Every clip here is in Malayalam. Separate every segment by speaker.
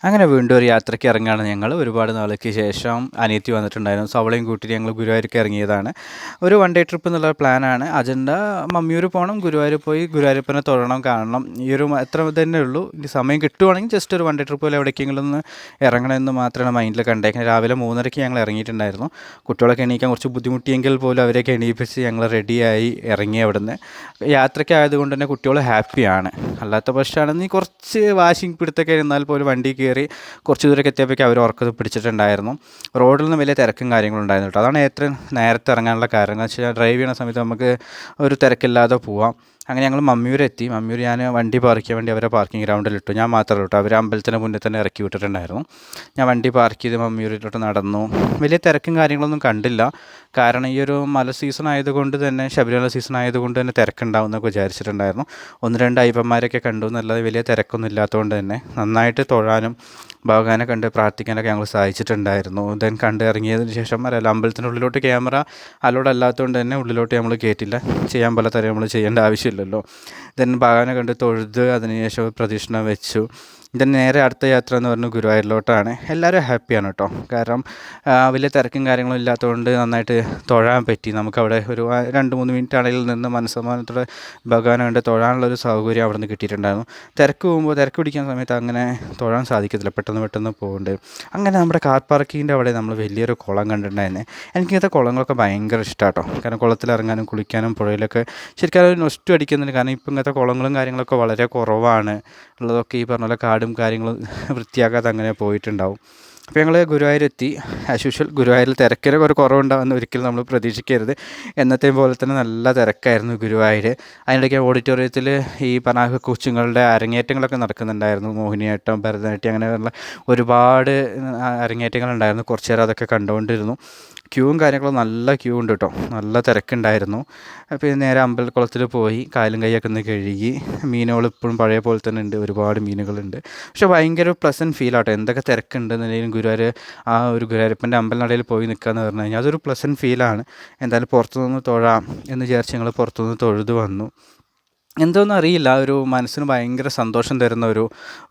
Speaker 1: അങ്ങനെ വീണ്ടും ഒരു യാത്രയ്ക്ക് ഇറങ്ങുകയാണ് ഞങ്ങൾ. ഒരുപാട് നാൾക്ക് ശേഷം അനിയത്തി വന്നിട്ടുണ്ടായിരുന്നു. സോ അവളെയും കൂട്ടിയിട്ട് ഞങ്ങൾ ഗുരുവായൂർക്ക് ഇറങ്ങിയതാണ്. ഒരു വൺ ഡേ ട്രിപ്പ് എന്നുള്ള പ്ലാനാണ്. അജണ്ട മമ്മിയൂർ പോകണം, ഗുരുവായൂർ പോയി ഗുരുവായൂരപ്പനെ തൊഴണം, കാണണം. ഈ ഒരു എത്ര തന്നെ ഉള്ളൂ. ഇനി സമയം കിട്ടുവാണെങ്കിൽ ജസ്റ്റ് ഒരു വൺ ഡേ ട്രിപ്പ് പോലെ എവിടേക്കെങ്കിലും ഒന്ന് ഇറങ്ങണമെന്ന് മാത്രമാണ് മൈൻഡിൽ കണ്ടേക്കുന്നത്. രാവിലെ 3:30 ഞങ്ങൾ ഇറങ്ങിയിട്ടുണ്ടായിരുന്നു. കുട്ടികളൊക്കെ എണീക്കാൻ കുറച്ച് ബുദ്ധിമുട്ടിയെങ്കിൽ പോലും അവരെയൊക്കെ എണീപ്പിച്ച് ഞങ്ങൾ റെഡിയായി ഇറങ്ങി. അവിടുന്ന് യാത്രയ്ക്ക് ആയതുകൊണ്ട് തന്നെ കുട്ടികൾ ഹാപ്പിയാണ്. അല്ലാത്ത പക്ഷമാണെങ്കിൽ കുറച്ച് വാശിയും പിടുത്തൊക്കെ ഇരുന്നാൽ പോലും വണ്ടി കയറി കുറച്ച് ദൂരമൊക്കെ എത്തിയപ്പോഴേക്കും അവർ ഉറക്കത്ത് പിടിച്ചിട്ടുണ്ടായിരുന്നു. റോഡിൽ നിന്ന് വലിയ തിരക്കും കാര്യങ്ങളും ഉണ്ടായിരുന്നു കേട്ടോ. അതാണ് ഏറ്റവും നേരത്തെ ഇറങ്ങാനുള്ള കാരണം. എന്ന് വെച്ചാൽ ഡ്രൈവ് ചെയ്യുന്ന സമയത്ത് നമുക്ക് ഒരു തിരക്കില്ലാതെ പോവാം. അങ്ങനെ ഞങ്ങൾ മമ്മിയൂരെത്തി. മമ്മിയൂർ ഞാൻ വണ്ടി പാർക്ക് ചെയ്യാൻ വേണ്ടി അവരെ പാർക്കിംഗ് ഗ്രൗണ്ടിലിട്ടു. ഞാൻ മാത്രമല്ല കേട്ടോ, അവർ അമ്പലത്തിന് മുന്നിൽ തന്നെ ഇറക്കി വിട്ടിട്ടുണ്ടായിരുന്നു. ഞാൻ വണ്ടി പാർക്ക് ചെയ്ത് മമ്മിയൂരിലോട്ട് നടന്നു. വലിയ തിരക്കും കാര്യങ്ങളൊന്നും കണ്ടില്ല. കാരണം ഈ ഒരു മല സീസൺ ആയതുകൊണ്ട് തന്നെ, ശബരിമല സീസൺ ആയതുകൊണ്ട് തന്നെ തിരക്കുണ്ടാവും എന്നൊക്കെ വിചാരിച്ചിട്ടുണ്ടായിരുന്നു. 1-2 അയ്യപ്പന്മാരൊക്കെ കണ്ടു എന്നല്ലാതെ വലിയ തിരക്കൊന്നും ഇല്ലാത്തതുകൊണ്ട് തന്നെ നന്നായിട്ട് തൊഴാനും ഭഗവാനെ കണ്ട് പ്രാർത്ഥിക്കാനൊക്കെ ഞങ്ങൾ സഹായിച്ചിട്ടുണ്ടായിരുന്നു. ദെൻ കണ്ട് ഇറങ്ങിയതിന് ശേഷം അമ്പലത്തിനുള്ളിലോട്ട് ക്യാമറ അലോഡ് അല്ലാത്തതുകൊണ്ട് തന്നെ ഉള്ളിലോട്ട് നമ്മൾ കയറ്റില്ല. ചെയ്യാൻ പോലെ തരം നമ്മൾ ചെയ്യേണ്ട ആവശ്യമില്ലല്ലോ. ദെൻ ഭഗവാനെ കണ്ട് തൊഴുത് അതിനുശേഷം പ്രദക്ഷിണം വെച്ചു. ദെൻ നേരെ അടുത്ത യാത്ര എന്ന് പറഞ്ഞാൽ ഗുരുവായൂരിലോട്ടാണ്. എല്ലാവരും ഹാപ്പിയാണ് കേട്ടോ. കാരണം വലിയ തിരക്കും കാര്യങ്ങളും ഇല്ലാത്തതുകൊണ്ട് നന്നായിട്ട് തൊഴാൻ പറ്റി. നമുക്കവിടെ ഒരു 2-3 മിനിറ്റ് ആണെങ്കിൽ നിന്ന് മനസ്സമാനത്തോടെ ഭഗവാനെ കണ്ട് തൊഴാനുള്ളൊരു സൗകര്യം അവിടെ നിന്ന് കിട്ടിയിട്ടുണ്ടായിരുന്നു. തിരക്ക് പിടിക്കുന്ന സമയത്ത് അങ്ങനെ തൊഴാൻ സാധിക്കത്തില്ല, പെട്ടെന്ന് പോകുന്നുണ്ട്. അങ്ങനെ നമ്മുടെ കാർ പാർക്കിങ്ങിൻ്റെ അവിടെ നമ്മൾ വലിയൊരു കുളം കണ്ടിട്ടുണ്ടായിരുന്നേ. എനിക്കിങ്ങനത്തെ കുളങ്ങളൊക്കെ ഭയങ്കര ഇഷ്ടമാണ് കേട്ടോ. കാരണം കുളത്തിലിറങ്ങാനും കുളിക്കാനും പുഴയിലൊക്കെ ശരിക്കും ഒരു നൊസ്റ്റു അടിക്കുന്നുണ്ട്. കാരണം ഇപ്പം ഇങ്ങനത്തെ കുളങ്ങളും കാര്യങ്ങളൊക്കെ വളരെ കുറവാണ് ഉള്ളതൊക്കെ. ഈ പറഞ്ഞ പോലെ കാടും കാര്യങ്ങളും വൃത്തിയാക്കാതെ അങ്ങനെ പോയിട്ടുണ്ടാവും. അപ്പോൾ ഞങ്ങൾ ഗുരുവായൂരെത്തി. ആസ് യൂഷ്വൽ ഗുരുവായൂരിൽ തിരക്കിന് ഒരു കുറവുണ്ടാകുമെന്ന് ഒരിക്കലും നമ്മൾ പ്രതീക്ഷിക്കരുത്. എന്നത്തെയും പോലെ തന്നെ നല്ല തിരക്കായിരുന്നു ഗുരുവായൂർ. അതിനിടയ്ക്ക് ഓഡിറ്റോറിയത്തിൽ ഈ പറഞ്ഞ കൊച്ചുങ്ങളുടെ അരങ്ങേറ്റങ്ങളൊക്കെ നടക്കുന്നുണ്ടായിരുന്നു. മോഹിനിയാട്ടം, ഭരതനാട്യം, അങ്ങനെയുള്ള ഒരുപാട് അരങ്ങേറ്റങ്ങളുണ്ടായിരുന്നു. കുറച്ച് നേരം അതൊക്കെ കണ്ടുകൊണ്ടിരുന്നു. ക്യൂവും കാര്യങ്ങളും നല്ല ക്യൂ ഉണ്ട് കേട്ടോ. നല്ല തിരക്കുണ്ടായിരുന്നു. പിന്നെ നേരെ അമ്പലക്കുളത്തിൽ പോയി കാലും കൈയൊക്കെ ഒന്ന് കഴുകി. മീനുകൾ ഇപ്പോഴും പഴയ പോലെ തന്നെ ഉണ്ട്, ഒരുപാട് മീനുകളുണ്ട്. പക്ഷേ ഭയങ്കര പ്ലസൻറ്റ് ഫീലാട്ടോ. എന്തൊക്കെ തിരക്കുണ്ടെന്നുണ്ടെങ്കിലും ഗുരുവായൂർ ആ ഒരു ഗുരുവായൂരപ്പൻ്റെ അമ്പലനടയിൽ പോയി നിൽക്കുക എന്ന് പറഞ്ഞു കഴിഞ്ഞാൽ അതൊരു പ്ലസൻറ്റ് ഫീലാണ്. എന്തായാലും പുറത്തുനിന്ന് തൊഴാം എന്ന് വിചാരിച്ച് ഞങ്ങൾ പുറത്തുനിന്ന് തൊഴുത് വന്നു. എന്തോന്നും അറിയില്ല, ഒരു മനസ്സിന് ഭയങ്കര സന്തോഷം തരുന്ന ഒരു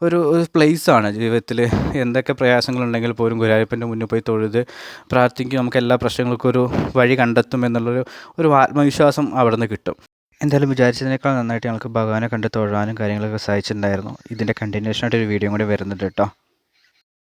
Speaker 1: ഒരു പ്ലേസാണ്. ജീവിതത്തിൽ എന്തൊക്കെ പ്രയാസങ്ങളുണ്ടെങ്കിൽ പോലും ഗുരുവായൂരപ്പൻ്റെ മുന്നിൽ പോയി തൊഴുത് പ്രാർത്ഥിക്കും. നമുക്ക് എല്ലാ പ്രശ്നങ്ങൾക്കും ഒരു വഴി കണ്ടെത്തും എന്നുള്ളൊരു ആത്മവിശ്വാസം അവിടെ നിന്ന് കിട്ടും. എന്തായാലും വിചാരിച്ചതിനേക്കാൾ നന്നായിട്ട് ഞങ്ങൾക്ക് ഭഗവാനെ കണ്ട് തൊഴാനും കാര്യങ്ങളൊക്കെ സഹായിച്ചിട്ടുണ്ടായിരുന്നു. ഇതിൻ്റെ കണ്ടിന്യൂഷനായിട്ടൊരു വീഡിയോ കൂടി വരുന്നുണ്ട് കേട്ടോ.